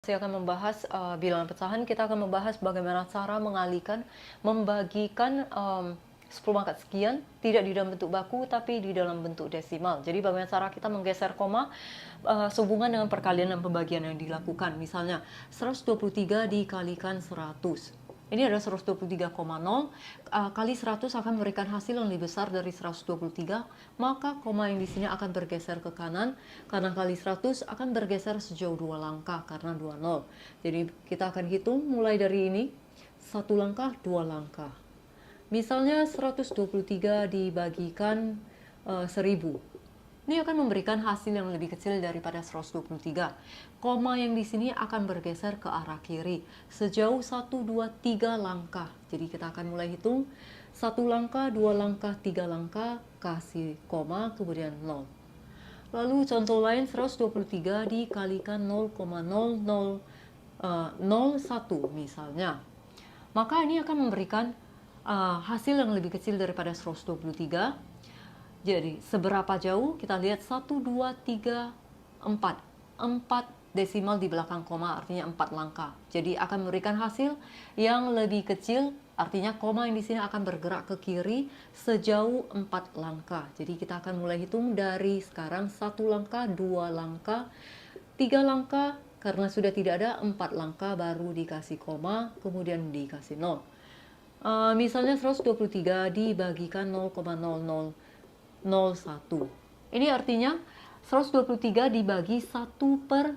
Saya akan membahas bilangan pecahan. Kita akan membahas bagaimana cara membagikan 10 pangkat sekian tidak di dalam bentuk baku tapi di dalam bentuk desimal. Jadi bagaimana cara kita menggeser koma sehubungan dengan perkalian dan pembagian yang dilakukan. Misalnya 123 dikalikan 100. Ini adalah 123,0 kali 100 akan memberikan hasil yang lebih besar dari 123, maka koma yang di sini akan bergeser ke kanan karena kali 100 akan bergeser sejauh 2 langkah karena 20. Jadi kita akan hitung mulai dari ini 1 langkah, 2 langkah. Misalnya 123 dibagikan 1000. Ini akan memberikan hasil yang lebih kecil daripada 123. Koma yang di sini akan bergeser ke arah kiri sejauh 1, 2, 3 langkah. Jadi kita akan mulai hitung 1 langkah, 2 langkah, 3 langkah, kasih koma, kemudian 0. Lalu contoh lain 123 dikalikan 0,0001 misalnya. Maka ini akan memberikan hasil yang lebih kecil daripada 123. Jadi seberapa jauh? Kita lihat 1, 2, 3, 4. 4 desimal di belakang koma artinya 4 langkah. Jadi akan memberikan hasil yang lebih kecil, artinya koma yang di sini akan bergerak ke kiri sejauh 4 langkah. Jadi kita akan mulai hitung dari sekarang 1 langkah, 2 langkah, 3 langkah, karena sudah tidak ada 4 langkah baru dikasih koma, kemudian dikasih 0. Misalnya 123 dibagikan 0,0001. Ini artinya 123 dibagi 1 per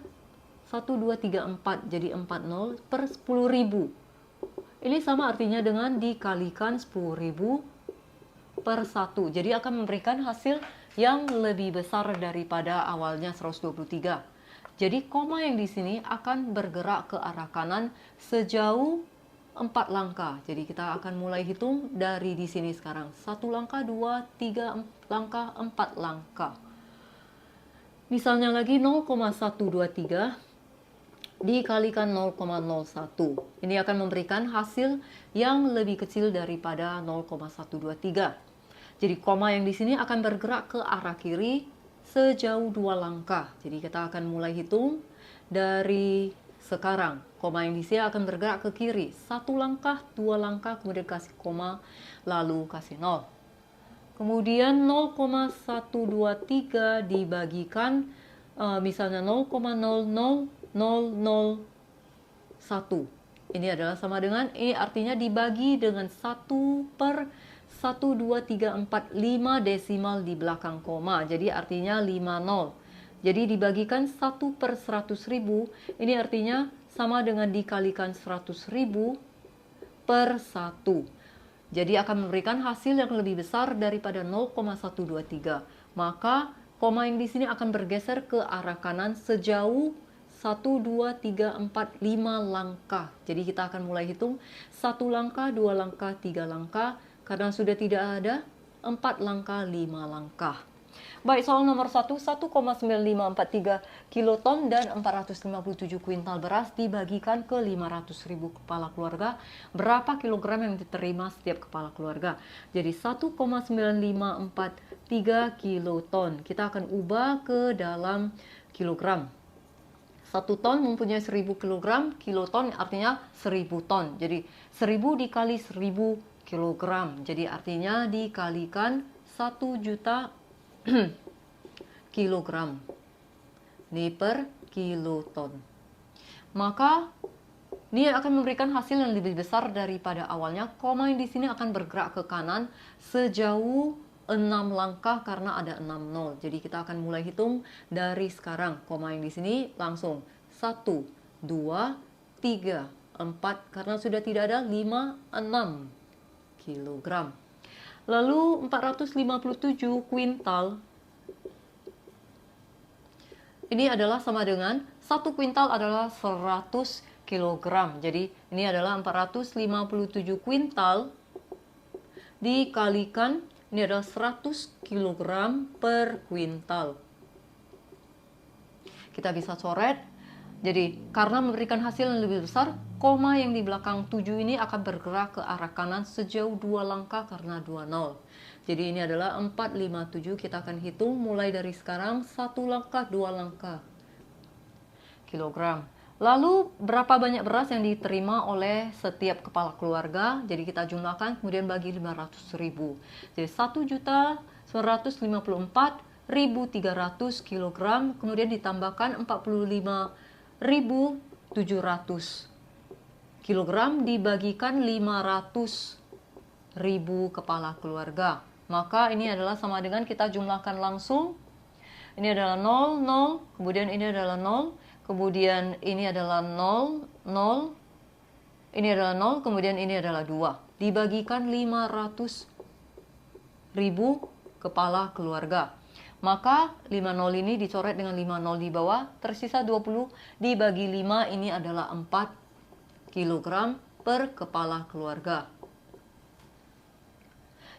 1, 2, 3, 4. Jadi 40 per 10.000. Ini sama artinya dengan dikalikan 10.000 per 1. Jadi akan memberikan hasil yang lebih besar daripada awalnya 123. Jadi koma yang di sini akan bergerak ke arah kanan sejauh 4 langkah. Jadi kita akan mulai hitung dari di sini sekarang. 1 langkah, 2, 3 langkah, 4 langkah. Misalnya lagi 0,123 dikalikan 0,01. Ini akan memberikan hasil yang lebih kecil daripada 0,123. Jadi koma yang di sini akan bergerak ke arah kiri sejauh 2 langkah. Jadi kita akan mulai hitung dari sekarang. Koma yang di sini akan bergerak ke kiri 1 langkah, 2 langkah, kemudian kasih koma, lalu kasih 0. Kemudian 0,123 dibagikan misalnya 0,00001. Ini adalah sama dengan, ini artinya dibagi dengan 1 per 1, 2, 3, 4, 5 desimal di belakang koma. Jadi artinya 50. Jadi dibagikan 1 per 100.000, ini artinya sama dengan dikalikan 100.000 per 1. Jadi akan memberikan hasil yang lebih besar daripada 0,123. Maka koma yang di sini akan bergeser ke arah kanan sejauh 1, 2, 3, 4, 5 langkah. Jadi kita akan mulai hitung 1 langkah, 2 langkah, 3 langkah. Karena sudah tidak ada 4 langkah, 5 langkah. Baik, soal nomor 1, 1,9543 kiloton dan 457 kuintal beras dibagikan ke 500.000 kepala keluarga. Berapa kilogram yang diterima setiap kepala keluarga? Jadi 1,9543 kiloton. Kita akan ubah ke dalam kilogram. 1 ton mempunyai 1000 kilogram, kiloton artinya 1000 ton. Jadi 1000 dikali 1000 kilogram. Jadi artinya dikalikan 1 juta kilogram. Ini per kiloton. Maka ini akan memberikan hasil yang lebih besar daripada awalnya. Koma yang di sini akan bergerak ke kanan sejauh 6 langkah karena ada 6 nol. Jadi kita akan mulai hitung dari sekarang. Koma yang di sini langsung 1, 2, 3, 4 karena sudah tidak ada 5, 6 kilogram. Lalu 457 kuintal. Ini adalah sama dengan 1 kuintal adalah 100 kilogram. Jadi ini adalah 457 kuintal dikalikan ini adalah 100 kilogram per kuintal. Kita bisa coret. Jadi karena memberikan hasil yang lebih besar, koma yang di belakang 7 ini akan bergerak ke arah kanan sejauh 2 langkah karena 2 nol. Jadi ini adalah 457, kita akan hitung mulai dari sekarang 1 langkah, 2 langkah. Kilogram. Lalu berapa banyak beras yang diterima oleh setiap kepala keluarga? Jadi kita jumlahkan kemudian bagi 500.000. Jadi 1.954.300 kg kemudian ditambahkan 45.700 kg dibagikan 500.000 kepala keluarga. Maka ini adalah sama dengan kita jumlahkan langsung. Ini adalah 0, 0, kemudian ini adalah 0, kemudian ini adalah 0, 0, ini adalah 0, kemudian ini adalah 2. Dibagikan 500.000 kepala keluarga. Maka 50 ini dicoret dengan 50 di bawah, tersisa 20 dibagi 5, ini adalah 4 kg per kepala keluarga.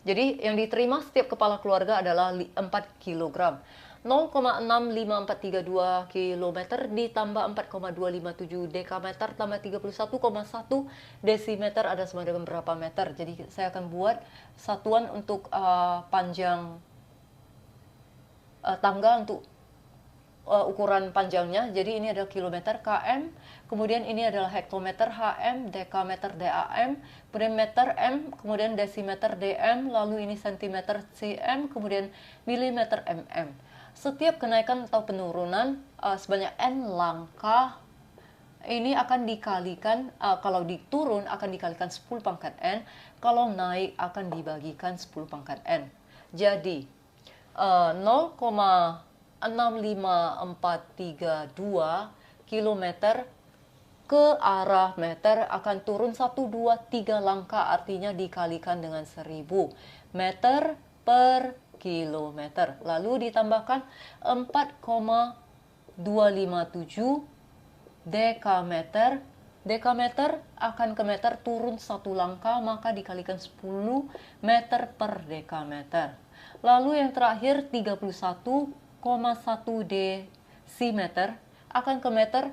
Jadi yang diterima setiap kepala keluarga adalah 4 kg. 0,65432 km ditambah 4,257 dekameter tambah 31,1 desimeter ada sama dengan berapa meter. Jadi saya akan buat satuan untuk panjang tangga untuk ukuran panjangnya. Jadi ini adalah kilometer km, kemudian ini adalah hektometer hm, dekameter dam, kemudian meter m, kemudian desimeter dm, lalu ini sentimeter cm, kemudian milimeter mm. Setiap kenaikan atau penurunan sebanyak n langkah ini akan dikalikan, kalau diturun akan dikalikan 10 pangkat n, kalau naik akan dibagikan 10 pangkat n. Jadi 0,65432 km ke arah meter akan turun 1, 2, 3 langkah, artinya dikalikan dengan 1000 meter per kilometer. Lalu ditambahkan 4,257 dekameter. Dekameter akan ke meter turun 1 langkah, maka dikalikan 10 meter per dekameter. Lalu yang terakhir 31,1 desimeter akan ke meter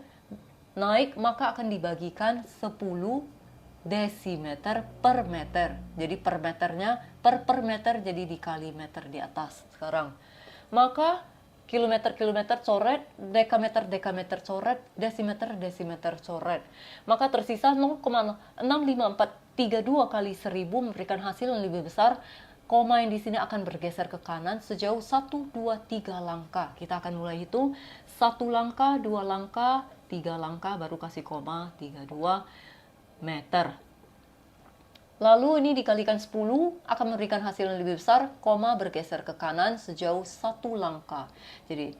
naik, maka akan dibagikan 10 desimeter per meter. Jadi per meternya per meter, jadi dikali meter di atas sekarang. Maka kilometer coret, dekameter coret, desimeter coret. Maka tersisa 0,65432 kali 1000 memberikan hasil yang lebih besar. Koma yang di sini akan bergeser ke kanan sejauh 1, 2, 3 langkah. Kita akan mulai hitung 1 langkah, 2 langkah, 3 langkah, baru kasih koma, 32 meter. Lalu ini dikalikan 10 akan memberikan hasil yang lebih besar, koma bergeser ke kanan sejauh 1 langkah. Jadi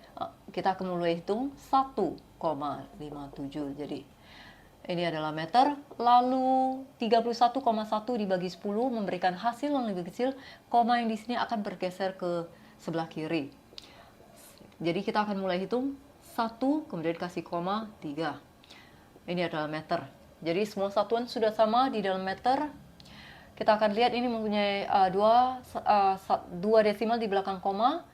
kita akan mulai hitung 1,57. Jadi ini adalah meter, lalu 31,1 dibagi 10 memberikan hasil yang lebih kecil, koma yang di sini akan bergeser ke sebelah kiri. Jadi kita akan mulai hitung 1, kemudian kasih koma, 3. Ini adalah meter. Jadi semua satuan sudah sama di dalam meter. Kita akan lihat ini mempunyai 2 desimal di belakang koma.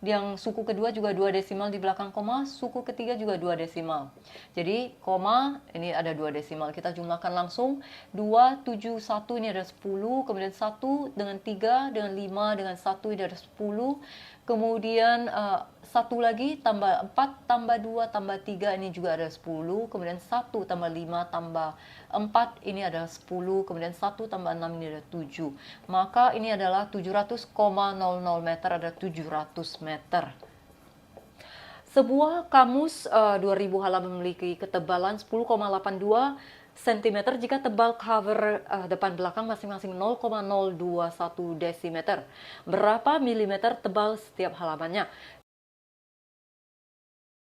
Yang suku kedua juga 2 desimal di belakang koma, suku ketiga juga 2 desimal. Jadi koma ini ada 2 desimal. Kita jumlahkan langsung. 2, 7, 1 ini ada 10, kemudian 1 dengan 3 dengan 5 dengan 1 ini ada 10. Kemudian 1 lagi tambah 4 tambah 2 tambah 3 ini juga ada 10. Kemudian 1 tambah 5 tambah 4 ini adalah 10. Kemudian 1 tambah 6 ini ada 7. Maka ini adalah 700,00 meter, ada 700 meter. Sebuah kamus 2000 halaman memiliki ketebalan 10,82 cm jika tebal cover depan belakang masing-masing 0,021 desimeter. Berapa milimeter tebal setiap halamannya?